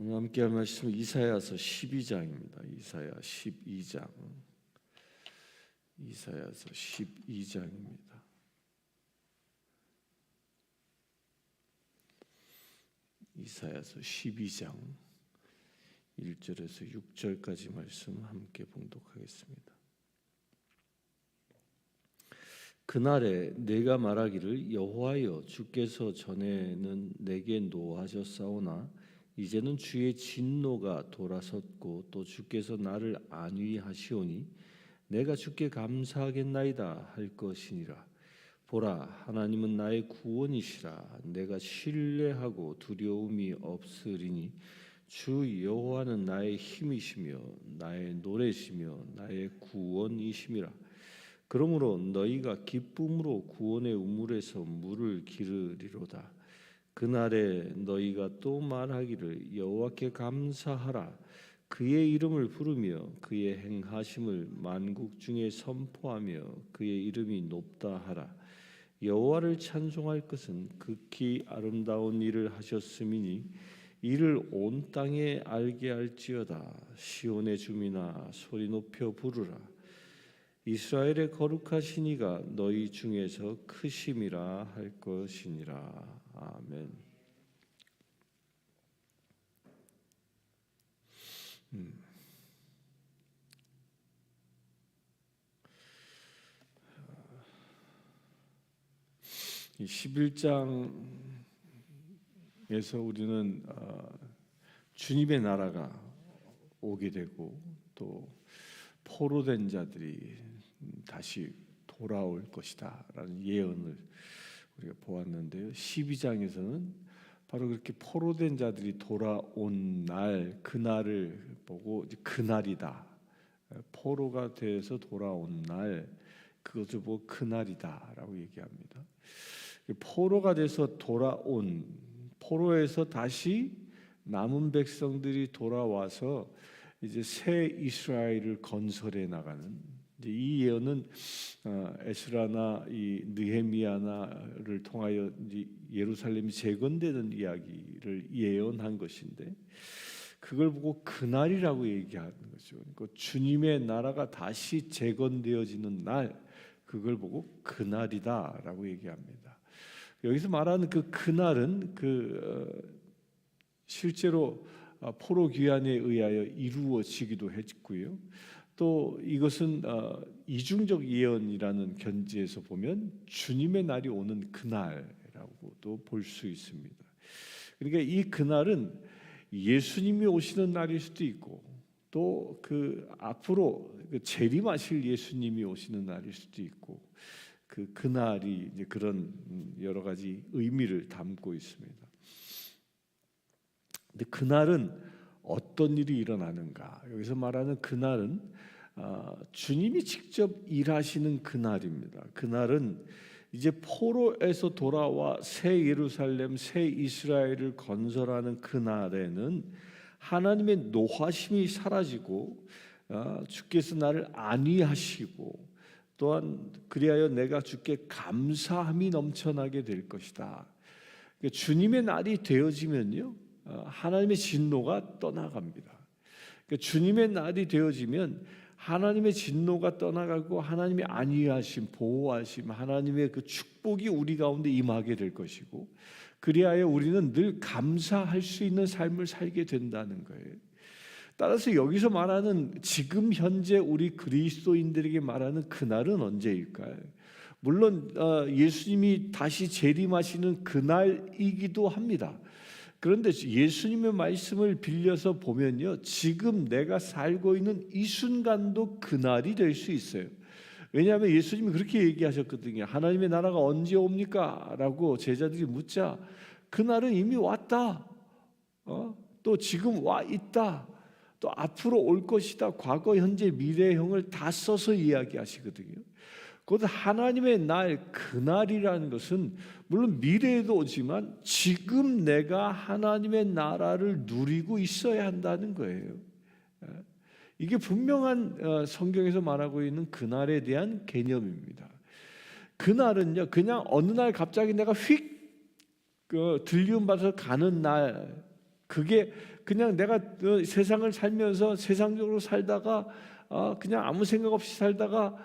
오늘 함께 할 말씀은 이사야서 12장입니다. 이사야 12장. 이사야서 12장입니다. 이사야서 12장 1절에서 6절까지 말씀 함께 봉독하겠습니다. 그날에 내가 말하기를 여호와여 주께서 전에는 내게 노하셨사오나 이제는 주의 진노가 돌아섰고 또 주께서 나를 안위하시오니 내가 주께 감사하겠나이다 할 것이니라. 보라 하나님은 나의 구원이시라. 내가 신뢰하고 두려움이 없으리니 주 여호와는 나의 힘이시며 나의 노래시며 나의 구원이심이라. 그러므로 너희가 기쁨으로 구원의 우물에서 물을 기르리로다. 그날에 너희가 또 말하기를 여호와께 감사하라. 그의 이름을 부르며 그의 행하심을 만국 중에 선포하며 그의 이름이 높다 하라. 여호와를 찬송할 것은 극히 아름다운 일을 하셨음이니 이를 온 땅에 알게 할지어다. 시온의 주민아 소리 높여 부르라. 이스라엘의 거룩하신 이가 너희 중에서 크심이라 할 것이니라. 아멘. 이 11장에서 우리는 주님의 나라가 오게 되고 또 포로된 자들이 다시 돌아올 것이다 라는 예언을 우리가 보았는데요. 12장에서는 바로 그렇게 포로된 자들이 돌아온 날, 그날을 보고 그날이다. 포로가 돼서 돌아온 날, 그것을 보고 그날이다 라고 얘기합니다. 포로가 돼서 돌아온, 포로에서 다시 남은 백성들이 돌아와서 이제 새 이스라엘을 건설해 나가는, 이 예언은 에스라나 이 느헤미야나를 통하여 예루살렘이 재건되는 이야기를 예언한 것인데, 그걸 보고 그날이라고 얘기하는 거죠. 그러니까 주님의 나라가 다시 재건되어지는 날, 그걸 보고 그날이다라고 얘기합니다. 여기서 말하는 그 그날은 실제로 포로 귀환에 의하여 이루어지기도 했고요. 또 이것은 이중적 예언이라는 견지에서 보면 주님의 날이 오는 그날이라고도 볼 수 있습니다. 그러니까 이 그날은 예수님이 오시는 날일 수도 있고 또 그 앞으로 재림하실 예수님이 오시는 날일 수도 있고 그날이 이제 그런 여러 가지 의미를 담고 있습니다. 근데 그날은 어떤 일이 일어나는가? 여기서 말하는 그날은 주님이 직접 일하시는 그날입니다. 그날은 이제 포로에서 돌아와 새 예루살렘, 새 이스라엘을 건설하는 그날에는 하나님의 노하심이 사라지고 주께서 나를 안위하시고 또한 그리하여 내가 주께 감사함이 넘쳐나게 될 것이다. 그러니까 주님의 날이 되어지면요, 하나님의 진노가 떠나갑니다. 그러니까 주님의 날이 되어지면 하나님의 진노가 떠나가고 하나님의 안위하심, 보호하심, 하나님의 그 축복이 우리 가운데 임하게 될 것이고, 그리하여 우리는 늘 감사할 수 있는 삶을 살게 된다는 거예요. 따라서 여기서 말하는 지금 현재 우리 그리스도인들에게 말하는 그날은 언제일까요? 물론 예수님이 다시 재림하시는 그날이기도 합니다. 그런데 예수님의 말씀을 빌려서 보면요, 지금 내가 살고 있는 이 순간도 그날이 될 수 있어요. 왜냐하면 예수님이 그렇게 얘기하셨거든요. 하나님의 나라가 언제 옵니까? 라고 제자들이 묻자 그날은 이미 왔다. 또 지금 와 있다. 또 앞으로 올 것이다. 과거, 현재, 미래형을 다 써서 이야기하시거든요. 곧 하나님의 날, 그날이라는 것은 물론 미래에도 오지만 지금 내가 하나님의 나라를 누리고 있어야 한다는 거예요. 이게 분명한 성경에서 말하고 있는 그날에 대한 개념입니다. 그날은요, 그냥 어느 날 갑자기 내가 휙 들리움 받아서 가는 날, 그게 그냥 내가 세상을 살면서 세상적으로 살다가 그냥 아무 생각 없이 살다가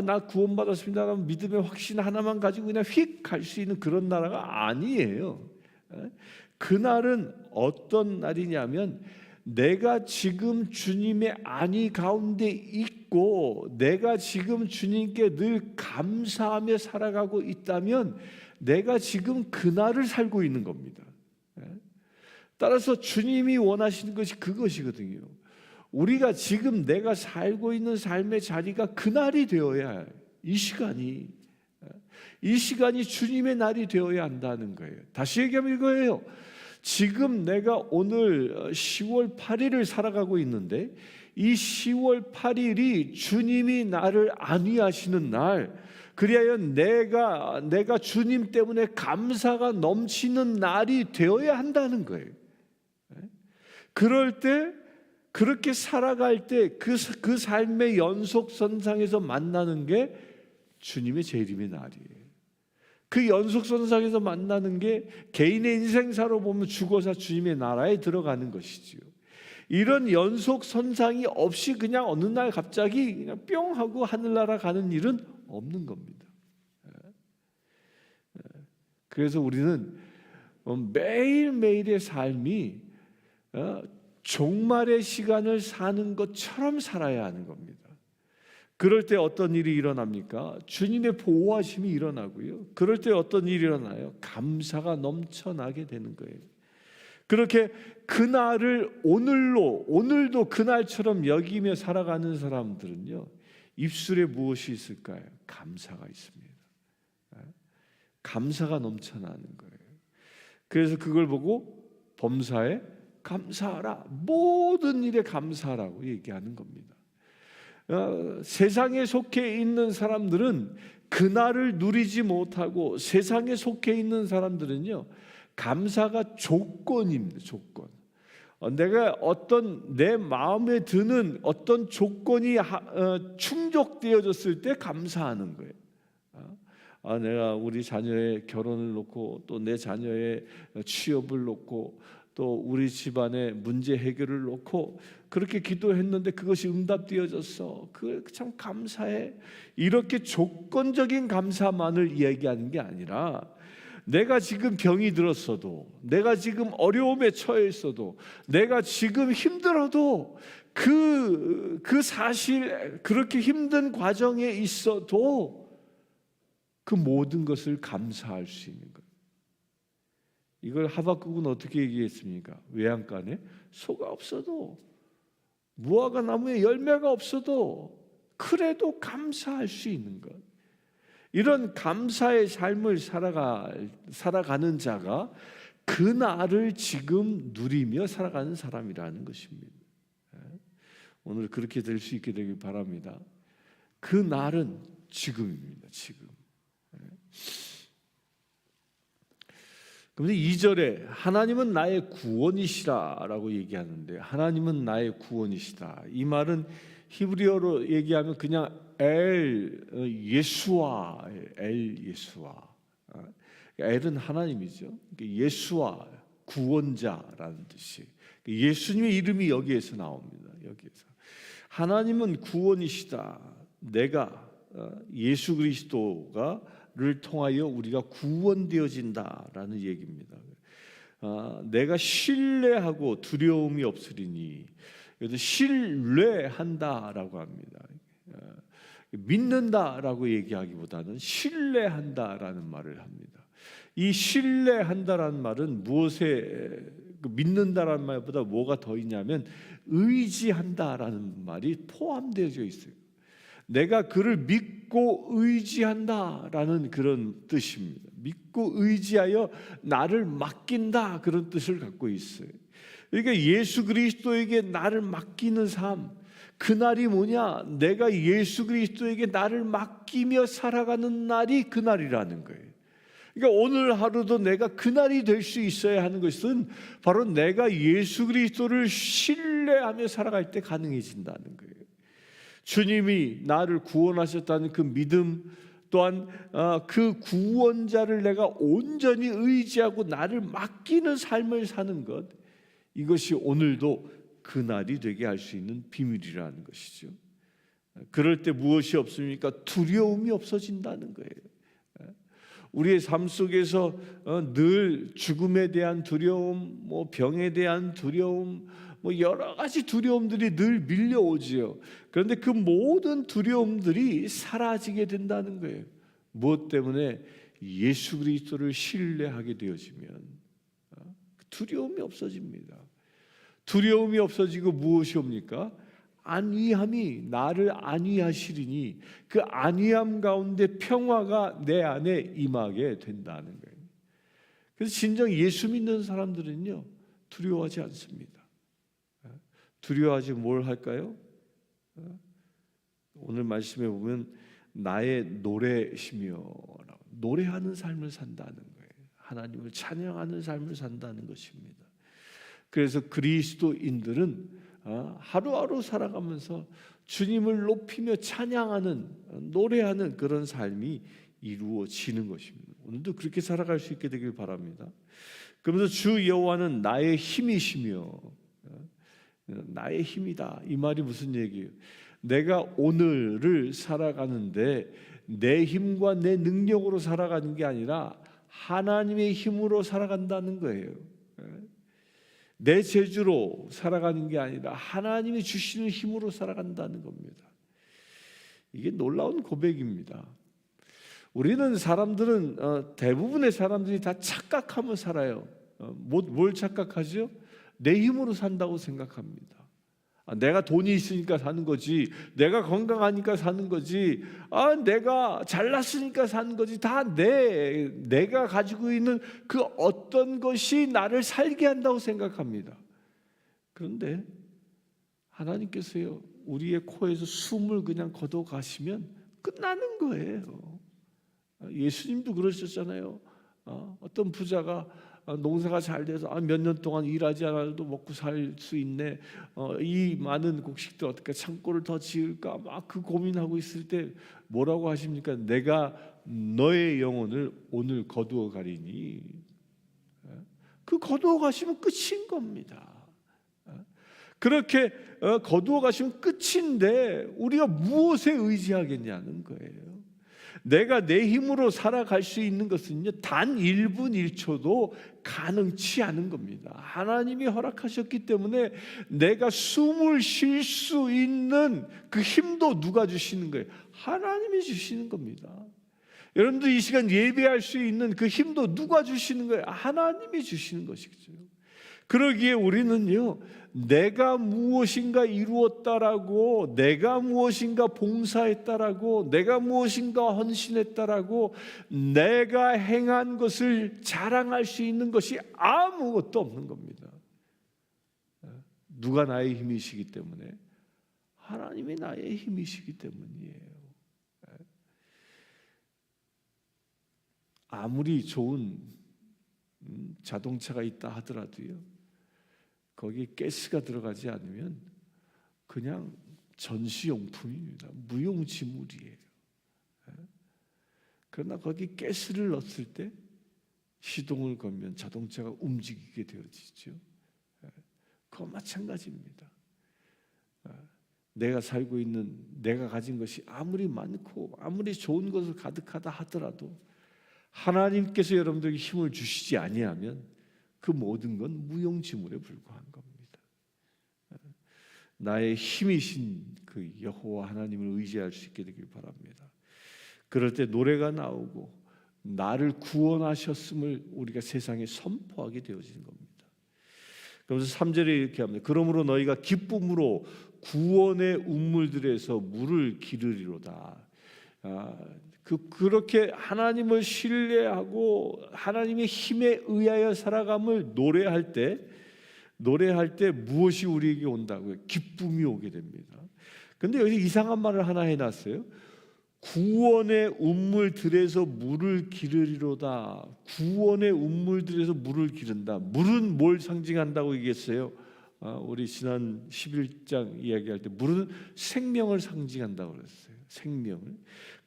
나 구원받았습니다 하면 믿음의 확신 하나만 가지고 그냥 휙 갈 수 있는 그런 나라가 아니에요. 그날은 어떤 날이냐면 내가 지금 주님의 안위 가운데 있고 내가 지금 주님께 늘 감사하며 살아가고 있다면 내가 지금 그날을 살고 있는 겁니다. 따라서 주님이 원하시는 것이 그것이거든요. 우리가 지금 내가 살고 있는 삶의 자리가 그날이 되어야 해요. 이 시간이 주님의 날이 되어야 한다는 거예요. 다시 얘기하면 이거예요. 지금 내가 오늘 10월 8일을 살아가고 있는데 이 10월 8일이 주님이 나를 안위하시는 날, 그리하여 내가 주님 때문에 감사가 넘치는 날이 되어야 한다는 거예요. 그럴 때 그렇게 살아갈 때 그 삶의 연속선상에서 만나는 게 주님의 재림의 날이에요. 그 연속선상에서 만나는 게 개인의 인생사로 보면 죽어서 주님의 나라에 들어가는 것이지요. 이런 연속선상이 없이 그냥 어느 날 갑자기 그냥 뿅 하고 하늘나라 가는 일은 없는 겁니다. 그래서 우리는 매일매일의 삶이 종말의 시간을 사는 것처럼 살아야 하는 겁니다. 그럴 때 어떤 일이 일어납니까? 주님의 보호하심이 일어나고요. 그럴 때 어떤 일이 일어나요? 감사가 넘쳐나게 되는 거예요. 그렇게 그날을 오늘도 그날처럼 여기며 살아가는 사람들은요, 입술에 무엇이 있을까요? 감사가 있습니다. 감사가 넘쳐나는 거예요. 그래서 그걸 보고 범사에 감사하라, 모든 일에 감사하라고 얘기하는 겁니다. 세상에 속해 있는 사람들은 그날을 누리지 못하고, 세상에 속해 있는 사람들은요, 감사가 조건입니다. 조건. 내가 내 마음에 드는 어떤 조건이 충족되어졌을 때 감사하는 거예요. 내가 우리 자녀의 결혼을 놓고, 또 내 자녀의 취업을 놓고, 또 우리 집안의 문제 해결을 놓고 그렇게 기도했는데 그것이 응답되어졌어. 그 참 감사해. 이렇게 조건적인 감사만을 이야기하는 게 아니라, 내가 지금 병이 들었어도, 내가 지금 어려움에 처해 있어도, 내가 지금 힘들어도 그 사실, 그렇게 힘든 과정에 있어도 그 모든 것을 감사할 수 있는 것. 이걸 하박국은 어떻게 얘기했습니까? 외양간에 소가 없어도, 무화과 나무에 열매가 없어도 그래도 감사할 수 있는 것. 이런 감사의 삶을 살아가는 자가 그날을 지금 누리며 살아가는 사람이라는 것입니다. 오늘 그렇게 될 수 있게 되길 바랍니다. 그 날은 지금입니다. 지금. 그런데 2절에 하나님은 나의 구원이시라라고 얘기하는데, 하나님은 나의 구원이시다. 이 말은 히브리어로 얘기하면 그냥 예수와, 엘은 하나님이죠. 예수와, 구원자라는 뜻이, 예수님의 이름이 여기에서 나옵니다. 여기에서 하나님은 구원이시다. 내가 예수 그리스도를 통하여 우리가 구원되어진다라는 얘기입니다. 내가 신뢰하고 두려움이 없으리니, 여기서 신뢰한다라고 합니다. 믿는다라고 얘기하기보다는 신뢰한다라는 말을 합니다. 이 신뢰한다라는 말은 무엇에, 믿는다라는 말보다 뭐가 더 있냐면 의지한다라는 말이 포함되어 있어요. 내가 그를 믿고 의지한다라는 그런 뜻입니다. 믿고 의지하여 나를 맡긴다, 그런 뜻을 갖고 있어요. 그러니까 예수 그리스도에게 나를 맡기는 삶, 그날이 뭐냐? 내가 예수 그리스도에게 나를 맡기며 살아가는 날이 그날이라는 거예요. 그러니까 오늘 하루도 내가 그날이 될 수 있어야 하는 것은 바로 내가 예수 그리스도를 신뢰하며 살아갈 때 가능해진다는 거예요. 주님이 나를 구원하셨다는 그 믿음, 또한 그 구원자를 내가 온전히 의지하고 나를 맡기는 삶을 사는 것, 이것이 오늘도 그날이 되게 할 수 있는 비밀이라는 것이죠. 그럴 때 무엇이 없습니까? 두려움이 없어진다는 거예요. 우리의 삶 속에서 늘 죽음에 대한 두려움, 병에 대한 두려움, 여러 가지 두려움들이 늘 밀려오지요. 그런데 그 모든 두려움들이 사라지게 된다는 거예요. 무엇 때문에? 예수 그리스도를 신뢰하게 되어지면 두려움이 없어집니다. 두려움이 없어지고 무엇이 옵니까? 안위함이 나를 안위하시리니 그 안위함 가운데 평화가 내 안에 임하게 된다는 거예요. 그래서 진정 예수 믿는 사람들은요, 두려워하지 않습니다. 두려워하지 뭘 할까요? 오늘 말씀에 보면 나의 노래시며 노래하는 삶을 산다는 거예요. 하나님을 찬양하는 삶을 산다는 것입니다. 그래서 그리스도인들은 하루하루 살아가면서 주님을 높이며 찬양하는, 노래하는 그런 삶이 이루어지는 것입니다. 오늘도 그렇게 살아갈 수 있게 되길 바랍니다. 그러면서 주 여호와는 나의 힘이시며 나의 힘이다. 이 말이 무슨 얘기예요? 내가 오늘을 살아가는데 내 힘과 내 능력으로 살아가는 게 아니라 하나님의 힘으로 살아간다는 거예요. 내 재주로 살아가는 게 아니라 하나님이 주시는 힘으로 살아간다는 겁니다. 이게 놀라운 고백입니다. 우리는 사람들은 대부분의 사람들이 다 착각하며 살아요. 뭘 착각하죠? 내 힘으로 산다고 생각합니다. 내가 돈이 있으니까 사는 거지, 내가 건강하니까 사는 거지, 내가 잘났으니까 사는 거지. 다 내가 가지고 있는 그 어떤 것이 나를 살게 한다고 생각합니다. 그런데 하나님께서요, 우리의 코에서 숨을 그냥 걷어 가시면 끝나는 거예요. 예수님도 그러셨잖아요. 어떤 부자가 농사가 잘 돼서 몇 년 동안 일하지 않아도 먹고 살 수 있네, 이 많은 곡식들 어떻게 창고를 더 지을까 막 그 고민하고 있을 때 뭐라고 하십니까? 내가 너의 영혼을 오늘 거두어 가리니. 그 거두어 가시면 끝인 겁니다. 그렇게 거두어 가시면 끝인데 우리가 무엇에 의지하겠냐는 거예요. 내가 내 힘으로 살아갈 수 있는 것은요, 단 1분 1초도 가능치 않은 겁니다. 하나님이 허락하셨기 때문에 내가 숨을 쉴 수 있는 그 힘도 누가 주시는 거예요? 하나님이 주시는 겁니다. 여러분들 이 시간 예배할 수 있는 그 힘도 누가 주시는 거예요? 하나님이 주시는 것이죠. 그러기에 우리는요, 내가 무엇인가 이루었다라고, 내가 무엇인가 봉사했다라고, 내가 무엇인가 헌신했다라고 내가 행한 것을 자랑할 수 있는 것이 아무것도 없는 겁니다. 누가 나의 힘이시기 때문에? 하나님이 나의 힘이시기 때문이에요. 아무리 좋은 자동차가 있다 하더라도요, 거기에 가스가 들어가지 않으면 그냥 전시용품입니다. 무용지물이에요. 그러나 거기 가스를 넣었을 때 시동을 걸면 자동차가 움직이게 되어지죠. 그건 마찬가지입니다. 내가 살고 있는, 내가 가진 것이 아무리 많고 아무리 좋은 것을 가득하다 하더라도 하나님께서 여러분들에게 힘을 주시지 아니하면 그 모든 건 무용지물에 불과한 겁니다. 나의 힘이신 그 여호와 하나님을 의지할 수 있게 되길 바랍니다. 그럴 때 노래가 나오고 나를 구원하셨음을 우리가 세상에 선포하게 되어지는 겁니다. 그러면서 3절에 이렇게 합니다. 그러므로 너희가 기쁨으로 구원의 운물들에서 물을 기르리로다. 그렇게 하나님을 신뢰하고 하나님의 힘에 의하여 살아감을 노래할 때 무엇이 우리에게 온다고요? 기쁨이 오게 됩니다. 그런데 여기서 이상한 말을 하나 해놨어요. 구원의 운물들에서 물을 기르리로다. 구원의 운물들에서 물을 기른다. 물은 뭘 상징한다고 얘기했어요? 우리 지난 11장 이야기할 때 물은 생명을 상징한다고 그랬어요. 생명을.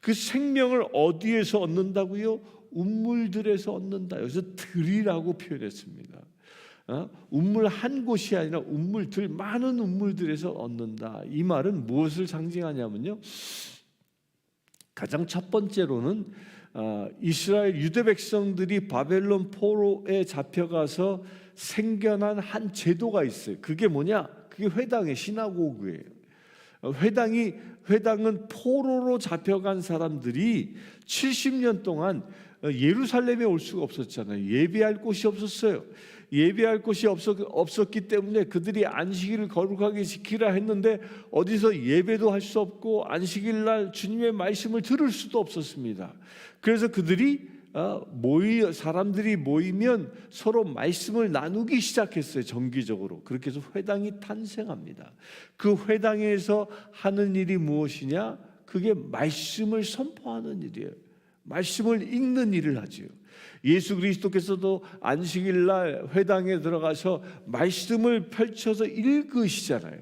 그 생명을 어디에서 얻는다고요? 운물들에서 얻는다. 여기서 들이라고 표현했습니다. 운물 한 곳이 아니라 운물들, 많은 운물들에서 얻는다. 이 말은 무엇을 상징하냐면요, 가장 첫 번째로는 이스라엘 유대 백성들이 바벨론 포로에 잡혀가서 생겨난 한 제도가 있어요. 그게 뭐냐? 그게 회당의 시나고그예요. 회당은 포로로 잡혀간 사람들이 70년 동안 예루살렘에 올 수가 없었잖아요. 예배할 곳이 없었어요. 예배할 곳이 없었기 때문에 그들이 안식일을 거룩하게 지키라 했는데 어디서 예배도 할 수 없고 안식일 날 주님의 말씀을 들을 수도 없었습니다. 그래서 그들이 사람들이 모이면 서로 말씀을 나누기 시작했어요. 정기적으로. 그렇게 해서 회당이 탄생합니다. 그 회당에서 하는 일이 무엇이냐? 그게 말씀을 선포하는 일이에요. 말씀을 읽는 일을 하지요. 예수 그리스도께서도 안식일 날 회당에 들어가서 말씀을 펼쳐서 읽으시잖아요.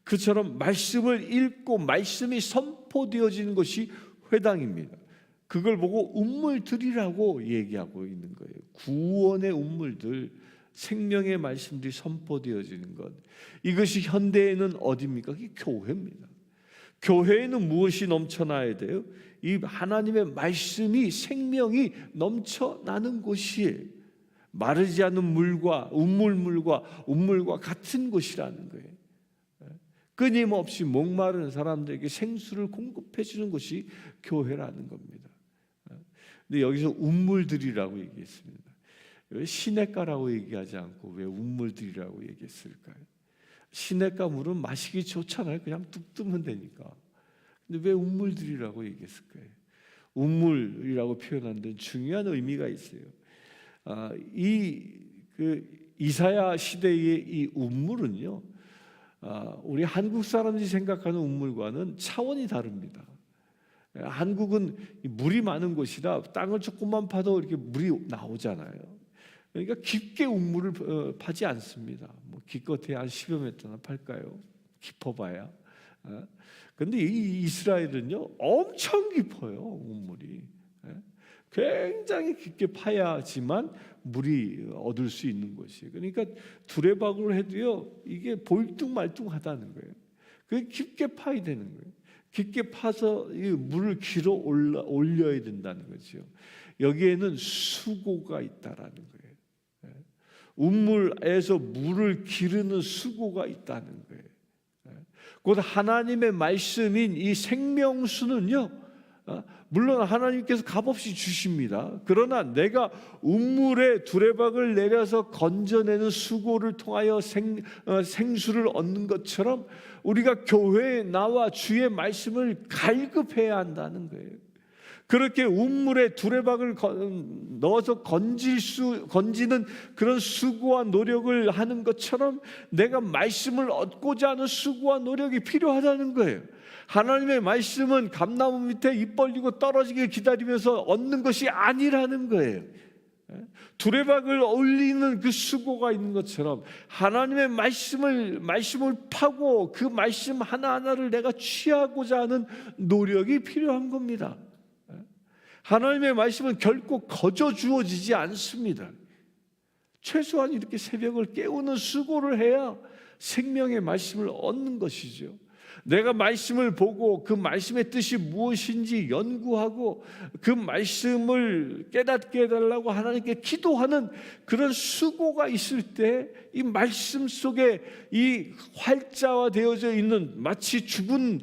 그처럼 말씀을 읽고 말씀이 선포되어지는 것이 회당입니다. 그걸 보고 운물들이라고 얘기하고 있는 거예요. 구원의 운물들, 생명의 말씀들이 선포되어지는 것. 이것이 현대에는 어디입니까? 그게 교회입니다. 교회에는 무엇이 넘쳐나야 돼요? 이 하나님의 말씀이, 생명이 넘쳐나는 곳이에요. 마르지 않는 물과 운물과 같은 곳이라는 거예요. 끊임없이 목마른 사람들에게 생수를 공급해 주는 것이 교회라는 겁니다. 근데 여기서 운물들이라고 얘기했습니다. 왜 시냇가라고 얘기하지 않고 왜 운물들이라고 얘기했을까요? 시냇가 물은 마시기 좋잖아요. 그냥 뚝 뜨면 되니까. 근데 왜 운물들이라고 얘기했을까요? 운물이라고 표현한 데는 중요한 의미가 있어요. 이사야 시대의 이 운물은요, 우리 한국 사람들이 생각하는 운물과는 차원이 다릅니다. 한국은 물이 많은 곳이라 땅을 조금만 파도 이렇게 물이 나오잖아요. 그러니까 깊게 운물을 파지 않습니다. 뭐 기껏해 한 10여 미터나 팔까요? 깊어봐야. 그런데 이 이스라엘은요, 엄청 깊어요. 운물이 굉장히 깊게 파야지만 물이 얻을 수 있는 것이에요. 그러니까 두레박으로 해도요, 이게 볼뚱말뚱하다는 거예요. 그게 깊게 파야 되는 거예요. 깊게 파서 이 물을 길어 올려야 된다는 거죠. 여기에는 수고가 있다라는 거예요. 운물에서 물을 기르는 수고가 있다는 거예요. 곧 하나님의 말씀인 이 생명수는요, 물론 하나님께서 값없이 주십니다. 그러나 내가 운물에 두레박을 내려서 건져내는 수고를 통하여 생수를 얻는 것처럼 우리가 교회에 나와 주의 말씀을 갈급해야 한다는 거예요. 그렇게 운물에 두레박을 넣어서 건지는 그런 수고와 노력을 하는 것처럼 내가 말씀을 얻고자 하는 수고와 노력이 필요하다는 거예요. 하나님의 말씀은 감나무 밑에 입 벌리고 떨어지길 기다리면서 얻는 것이 아니라는 거예요. 두레박을 올리는 그 수고가 있는 것처럼 하나님의 말씀을 파고 그 말씀 하나하나를 내가 취하고자 하는 노력이 필요한 겁니다. 하나님의 말씀은 결코 거저 주어지지 않습니다. 최소한 이렇게 새벽을 깨우는 수고를 해야 생명의 말씀을 얻는 것이죠. 내가 말씀을 보고 그 말씀의 뜻이 무엇인지 연구하고 그 말씀을 깨닫게 해달라고 하나님께 기도하는 그런 수고가 있을 때 이 말씀 속에 이 활자화 되어져 있는 마치 죽은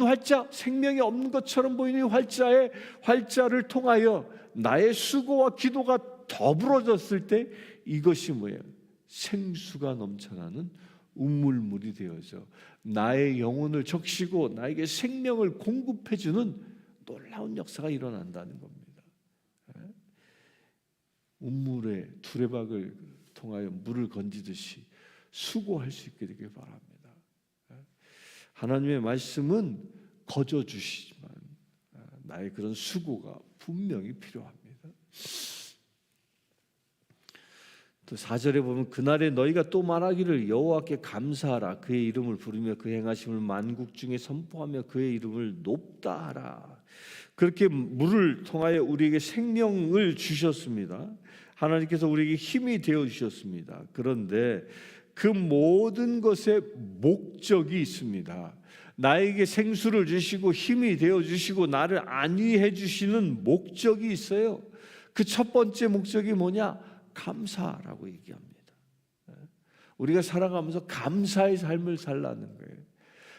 활자, 생명이 없는 것처럼 보이는 활자를 통하여 나의 수고와 기도가 더불어졌을 때 이것이 뭐예요? 생수가 넘쳐나는 운물물이 되어져 나의 영혼을 적시고 나에게 생명을 공급해주는 놀라운 역사가 일어난다는 겁니다. 운물에 두레박을 통하여 물을 건지듯이 수고할 수 있게 되길 바랍니다. 하나님의 말씀은 거저 주시지만 나의 그런 수고가 분명히 필요합니다. 또 4절에 보면 그날에 너희가 또 말하기를 여호와께 감사하라. 그의 이름을 부르며 그 행하심을 만국 중에 선포하며 그의 이름을 높다 하라. 그렇게 물을 통하여 우리에게 생명을 주셨습니다. 하나님께서 우리에게 힘이 되어 주셨습니다. 그런데 그 모든 것에 목적이 있습니다. 나에게 생수를 주시고 힘이 되어 주시고 나를 안위해 주시는 목적이 있어요. 그 첫 번째 목적이 뭐냐? 감사라고 얘기합니다. 우리가 살아가면서 감사의 삶을 살라는 거예요.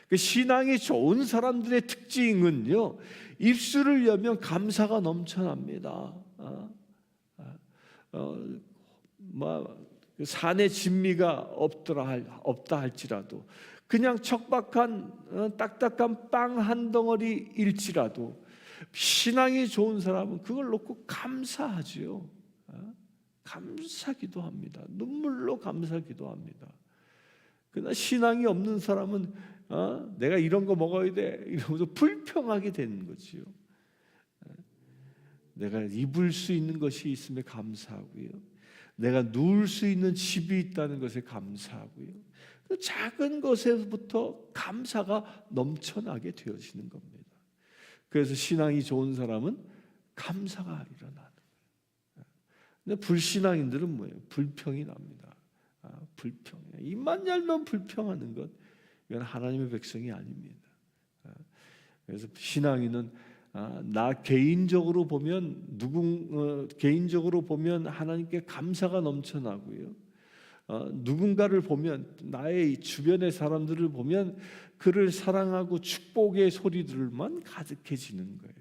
그 신앙이 좋은 사람들의 특징은요, 입술을 열면 감사가 넘쳐납니다. 산에 진미가 없다 할지라도, 그냥 척박한 딱딱한 빵 한 덩어리일지라도 신앙이 좋은 사람은 그걸 놓고 감사하지요. 감사기도 합니다. 눈물로 감사기도 합니다. 그러나 신앙이 없는 사람은 내가 이런 거 먹어야 돼 이러면서 불평하게 되는 거지요. 내가 입을 수 있는 것이 있음에 감사하고요. 내가 누울 수 있는 집이 있다는 것에 감사하고요. 그 작은 것에부터 감사가 넘쳐나게 되어지는 겁니다. 그래서 신앙이 좋은 사람은 감사가 일어나는 거예요. 근데 불신앙인들은 뭐예요? 불평이 납니다. 불평. 입만 열면 불평하는 것, 이건 하나님의 백성이 아닙니다. 그래서 신앙인은 나 개인적으로 보면 개인적으로 보면 하나님께 감사가 넘쳐나고요. 누군가를 보면, 나의 주변의 사람들을 보면 그를 사랑하고 축복의 소리들만 가득해지는 거예요.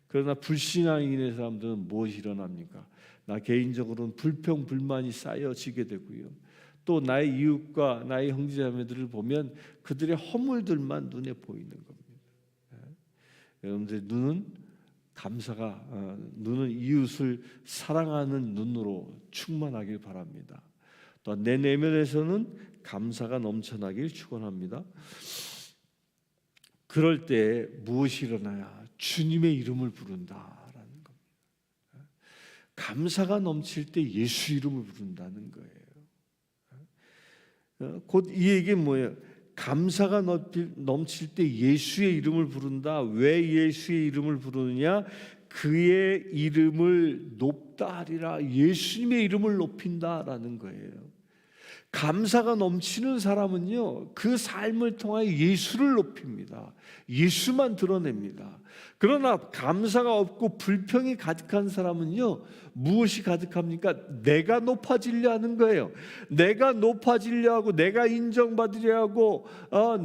그러나 불신앙인의 사람들은 무엇이 일어납니까? 나 개인적으로는 불평 불만이 쌓여지게 되고요. 또 나의 이웃과 나의 형제자매들을 보면 그들의 허물들만 눈에 보이는 겁니다. 여러분들 눈은 눈은 이웃을 사랑하는 눈으로 충만하길 바랍니다. 또 내 내면에서는 감사가 넘쳐나길 축원합니다. 그럴 때 무엇이 일어나야? 주님의 이름을 부른다라는 겁니다. 감사가 넘칠 때 예수 이름을 부른다는 거예요. 곧 이 얘기는 뭐예요? 감사가 넘칠 때 예수의 이름을 부른다. 왜 예수의 이름을 부르느냐? 그의 이름을 높다 하리라. 예수님의 이름을 높인다라는 거예요. 감사가 넘치는 사람은요, 그 삶을 통하여 예수를 높입니다. 예수만 드러냅니다. 그러나 감사가 없고 불평이 가득한 사람은요, 무엇이 가득합니까? 내가 높아지려 하는 거예요. 내가 높아지려 하고, 내가 인정받으려 하고,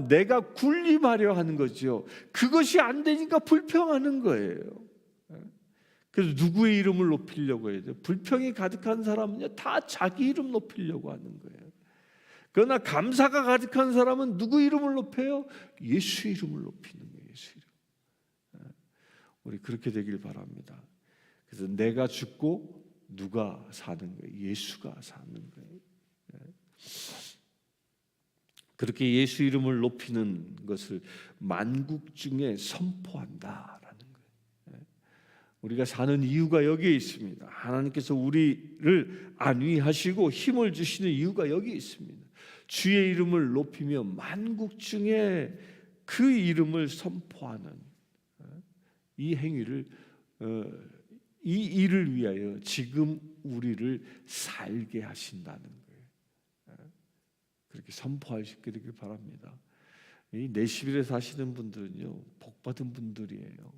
내가 군림하려 하는 거죠. 그것이 안 되니까 불평하는 거예요. 그래서 누구의 이름을 높이려고 해야 돼요? 불평이 가득한 사람은요, 다 자기 이름 높이려고 하는 거예요. 그러나 감사가 가득한 사람은 누구 이름을 높여요? 예수 이름을 높이는 거예요. 예수 이름. 우리 그렇게 되길 바랍니다. 그래서 내가 죽고 누가 사는 거예요? 예수가 사는 거예요. 그렇게 예수 이름을 높이는 것을 만국 중에 선포한다라는 거예요. 우리가 사는 이유가 여기에 있습니다. 하나님께서 우리를 안위하시고 힘을 주시는 이유가 여기 있습니다. 주의 이름을 높이며 만국 중에 그 이름을 선포하는 이 행위를, 이 일을 위하여 지금 우리를 살게 하신다는 거예요. 그렇게 선포할 수 있게 되길 바랍니다. 이 내시빌에 사시는 분들은요, 복받은 분들이에요.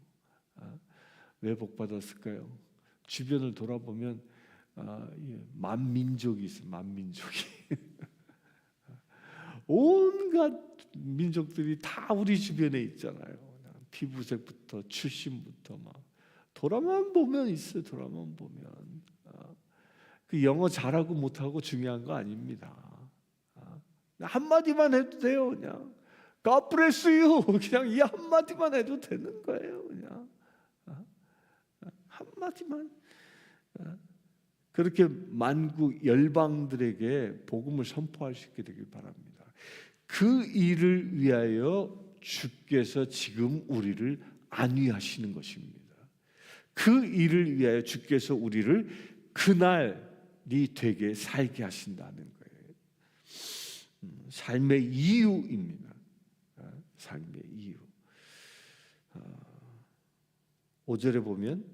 왜 복받았을까요? 주변을 돌아보면 만민족이 있어요. 만민족이. 온갖 민족들이 다 우리 주변에 있잖아요. 피부색부터 출신부터 막 돌아만 보면 있어요. 돌아만 보면 그 영어 잘하고 못하고 중요한 거 아닙니다. 한마디만 해도 돼요. 그냥 God bless you. 그냥 이 한마디만 해도 되는 거예요. 그냥 한마디만. 그렇게 만국 열방들에게 복음을 선포할 수 있게 되길 바랍니다. 그 일을 위하여 주께서 지금 우리를 안위하시는 것입니다. 그 일을 위하여 주께서 우리를 그날이 되게 살게 하신다는 거예요. 삶의 이유입니다. 삶의 이유. 5절에 보면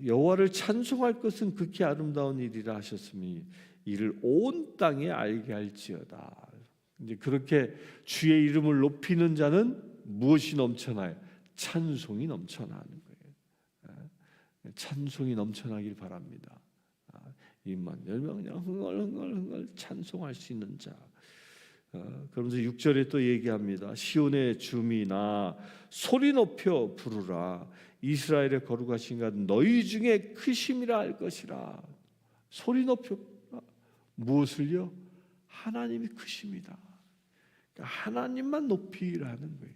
여호와를 찬송할 것은 극히 아름다운 일이라 하셨으니 이를 온 땅에 알게 할지어다. 이제 그렇게 주의 이름을 높이는 자는 무엇이 넘쳐나요? 찬송이 넘쳐나는 거예요. 찬송이 넘쳐나길 바랍니다. 이만 열명량 흥얼흥얼 찬송할 수 있는 자. 그러면서 6절에 또 얘기합니다. 시온의 주민아 소리 높여 부르라. 이스라엘의 거룩하신 가 너희 중에 크심이라 할 것이라. 소리 높여 부르라. 무엇을요? 하나님이 크십니다. 그러니까 하나님만 높이라는 거예요.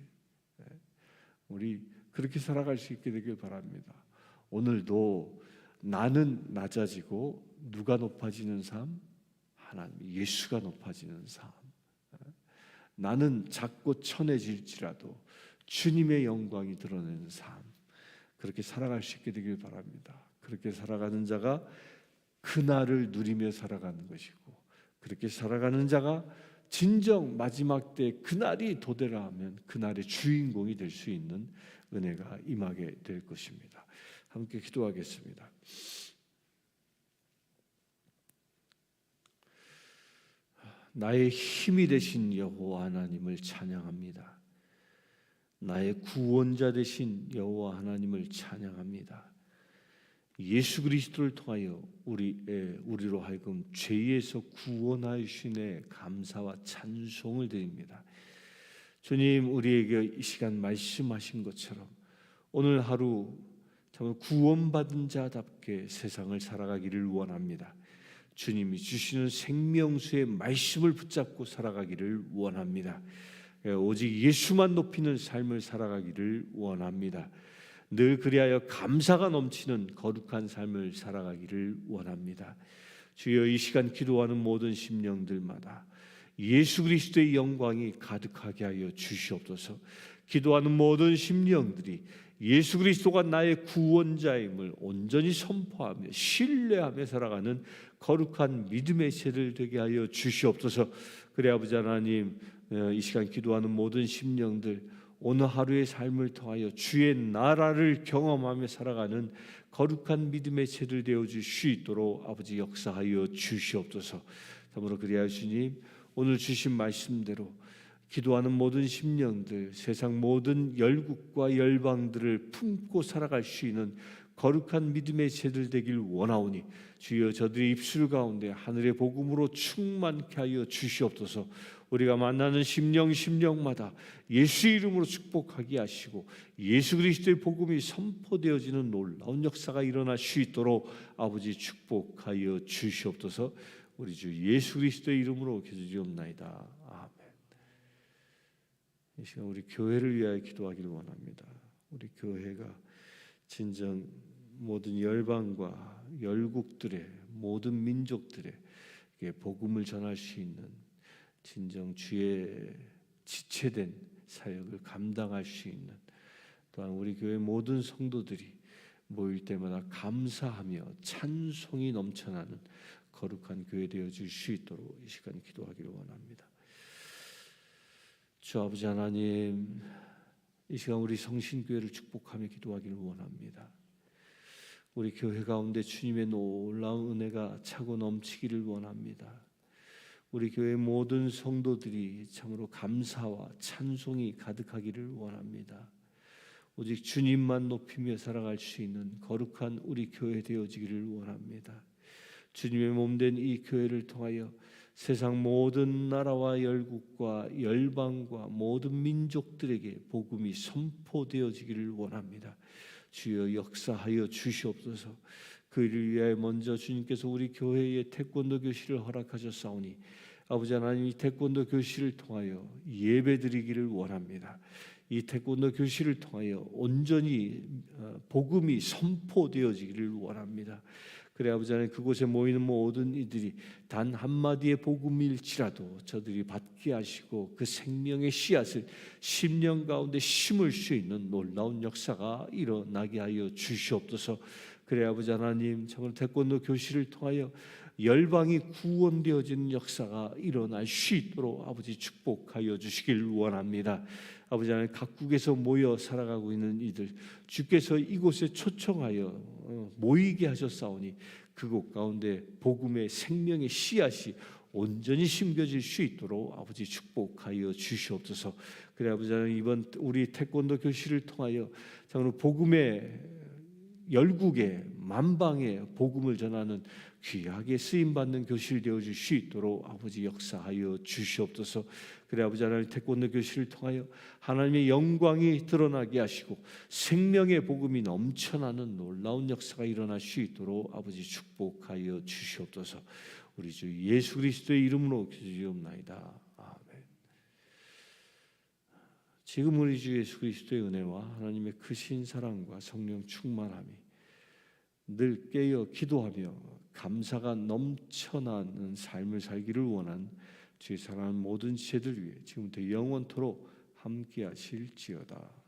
우리 그렇게 살아갈 수 있게 되길 바랍니다. 오늘도 나는 낮아지고 누가 높아지는 삶? 하나님, 예수가 높아지는 삶. 나는 작고 천해질지라도 주님의 영광이 드러내는 삶. 그렇게 살아갈 수 있게 되길 바랍니다. 그렇게 살아가는 자가 그날을 누리며 살아가는 것이고, 그렇게 살아가는 자가 진정 마지막 때 그날이 도래라 하면 그날의 주인공이 될 수 있는 은혜가 임하게 될 것입니다. 함께 기도하겠습니다. 나의 힘이 되신 여호와 하나님을 찬양합니다. 나의 구원자 되신 여호와 하나님을 찬양합니다. 예수 그리스도를 통하여 우리로 하여금 죄에서 구원하여 주시네 감사와 찬송을 드립니다. 주님, 우리에게 이 시간 말씀하신 것처럼 오늘 하루 정말 구원받은 자답게 세상을 살아가기를 원합니다. 주님이 주시는 생명수의 말씀을 붙잡고 살아가기를 원합니다. 오직 예수만 높이는 삶을 살아가기를 원합니다. 늘 그리하여 감사가 넘치는 거룩한 삶을 살아가기를 원합니다. 주여, 이 시간 기도하는 모든 심령들마다 예수 그리스도의 영광이 가득하게 하여 주시옵소서. 기도하는 모든 심령들이 예수 그리스도가 나의 구원자임을 온전히 선포하며 신뢰하며 살아가는 거룩한 믿음의 세를 되게 하여 주시옵소서. 그래 아버지 하나님, 이 시간 기도하는 모든 심령들 오늘 하루의 삶을 통하여 주의 나라를 경험하며 살아가는 거룩한 믿음의 세를 되어 주실 수 있도록 아버지 역사하여 주시옵소서. 참으로 그리하여 주님, 오늘 주신 말씀대로 기도하는 모든 심령들, 세상 모든 열국과 열방들을 품고 살아갈 수 있는 거룩한 믿음의 세들 되길 원하오니 주여, 저들의 입술 가운데 하늘의 복음으로 충만케 하여 주시옵소서. 우리가 만나는 심령마다 예수 이름으로 축복하게 하시고 예수 그리스도의 복음이 선포되어지는 놀라운 역사가 일어날 수 있도록 아버지 축복하여 주시옵소서. 우리 주 예수 그리스도의 이름으로 기도드리옵나이다. 아멘. 이 시간 우리 교회를 위하여 기도하기를 원합니다. 우리 교회가 진정 모든 열방과 열국들의 모든 민족들의 복음을 전할 수 있는 진정 주의 지체된 사역을 감당할 수 있는, 또한 우리 교회 모든 성도들이 모일 때마다 감사하며 찬송이 넘쳐나는 거룩한 교회 되어질 수 있도록 이 시간 기도하기를 원합니다. 주 아버지 하나님, 이 시간 우리 성신교회를 축복하며 기도하기를 원합니다. 우리 교회 가운데 주님의 놀라운 은혜가 차고 넘치기를 원합니다. 우리 교회 모든 성도들이 참으로 감사와 찬송이 가득하기를 원합니다. 오직 주님만 높이며 살아갈 수 있는 거룩한 우리 교회 되어지기를 원합니다. 주님의 몸된 이 교회를 통하여 세상 모든 나라와 열국과 열방과 모든 민족들에게 복음이 선포되어지기를 원합니다. 주여 역사하여 주시옵소서. 그 일을 위하여 먼저 주님께서 우리 교회에 태권도 교실을 허락하셨사오니 아버지 하나님, 이 태권도 교실을 통하여 예배드리기를 원합니다. 이 태권도 교실을 통하여 온전히 복음이 선포되어지기를 원합니다. 그래 아버지 하나님, 그곳에 모이는 모든 이들이 단 한마디의 복음일지라도 저들이 받게 하시고 그 생명의 씨앗을 10년 가운데 심을 수 있는 놀라운 역사가 일어나게 하여 주시옵소서. 그래 아버지 하나님, 정말 태권도 교실을 통하여 열방이 구원되어지는 역사가 일어날 수 있도록 아버지 축복하여 주시길 원합니다. 아버지 하나님, 각국에서 모여 살아가고 있는 이들 주께서 이곳에 초청하여 모이게 하셨사오니 그곳 가운데 복음의 생명의 씨앗이 온전히 심겨질 수 있도록 아버지 축복하여 주시옵소서. 그래 아버지 하나님, 이번 우리 태권도 교실을 통하여 정말 복음의 열국에 만방에 복음을 전하는 귀하게 쓰임받는 교실 되어줄 수 있도록 아버지 역사하여 주시옵소서. 그래 아버지 하나님, 태권도 교실을 통하여 하나님의 영광이 드러나게 하시고 생명의 복음이 넘쳐나는 놀라운 역사가 일어날 수 있도록 아버지 축복하여 주시옵소서. 우리 주 예수 그리스도의 이름으로 기도드리옵나이다. 아멘. 지금 우리 주 예수 그리스도의 은혜와 하나님의 크신 사랑과 성령 충만함이 늘 깨어 기도하며 감사가 넘쳐나는 삶을 살기를 원한 주의 사랑하는 모든 지체들 위해 지금부터 영원토록 함께하실지어다.